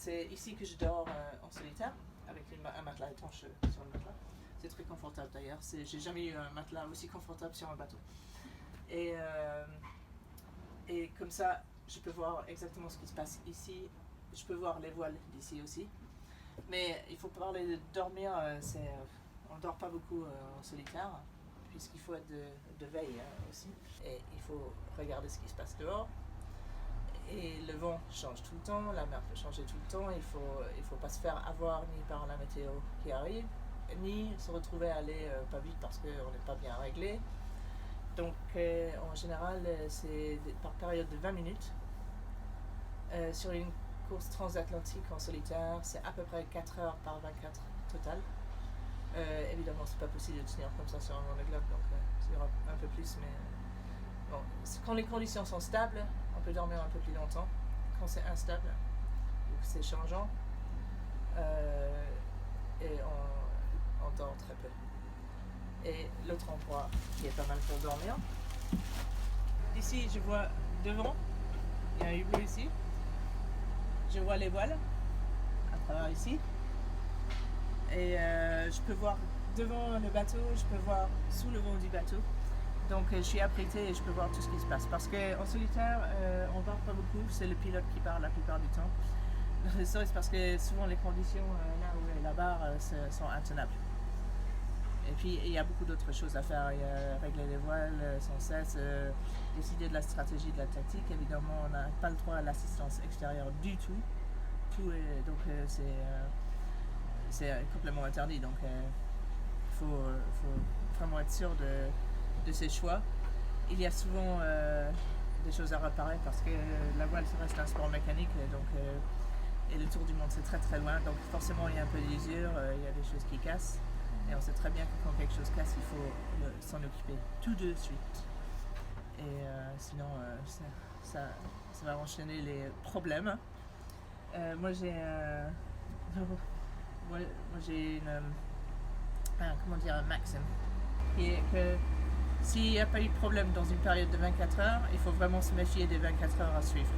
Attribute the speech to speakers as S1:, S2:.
S1: c'est ici que je dors en solitaire, avec un matelas étanche sur le matelas. C'est très confortable d'ailleurs. J'ai jamais eu un matelas aussi confortable sur un bateau. Et comme ça, je peux voir exactement ce qui se passe ici. Je peux voir les voiles d'ici aussi. Mais il faut parler de dormir. On ne dort pas beaucoup en solitaire, puisqu'il faut être de veille aussi. Et il faut regarder ce qui se passe dehors. Et le vent change tout le temps, la mer peut changer tout le temps. Il faut pas se faire avoir ni par la météo qui arrive, ni se retrouver à aller pas vite parce qu'on n'est pas bien réglé. Donc en général, c'est par période de 20 minutes. Sur une course transatlantique en solitaire, c'est à peu près 4 heures par 24 total. Évidemment, c'est pas possible de tenir comme ça sur un Vendée Globe, donc il y aura un peu plus, mais bon, quand les conditions sont stables, on peut dormir un peu plus longtemps. Quand c'est instable ou que c'est changeant, et on dort très peu. Et l'autre endroit qui est pas mal pour dormir, ici je vois devant, il y a un hublot ici, je vois les voiles à travers ici, et je peux voir devant le bateau, je peux voir sous le vent du bateau. Donc je suis abritée et je peux voir tout ce qui se passe. Parce qu'en solitaire, on ne parle pas beaucoup, c'est le pilote qui parle la plupart du temps. C'est parce que souvent les conditions là où est la barre sont intenables. Et puis il y a beaucoup d'autres choses à faire. Il y a régler les voiles sans cesse, décider de la stratégie, de la tactique. Évidemment, on n'a pas le droit à l'assistance extérieure du tout. Donc c'est complètement interdit. Donc il faut vraiment être sûr de ses choix. Il y a souvent des choses à réparer parce que la voile reste un sport mécanique et le tour du monde c'est très très loin, donc forcément il y a un peu d'usure, il y a des choses qui cassent et on sait très bien que quand quelque chose casse il faut s'en occuper tout de suite et sinon ça va enchaîner les problèmes. Moi j'ai un maxime qui est que s'il n'y a pas eu de problème dans une période de 24 heures, il faut vraiment se méfier des 24 heures à suivre.